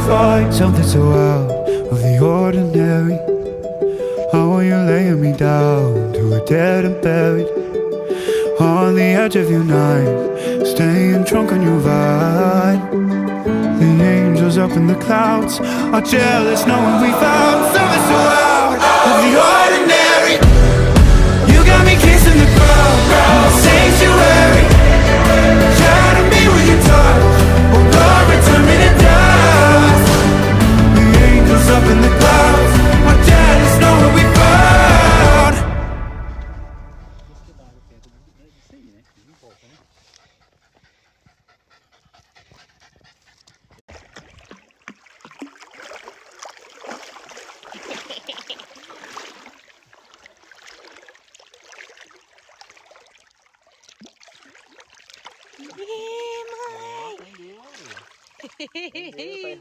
find something so out of the ordinary. How are you laying me down to a dead and buried on the edge of your night, staying drunk on your vine. The angels up in the clouds are jealous knowing we found something so out of the ordinary. You got me kissing the ground in the sanctuary. Shadow me with your touch, oh Lord, return me to dust. The angels up in the clouds are jealous knowing we found. Minha, mãe!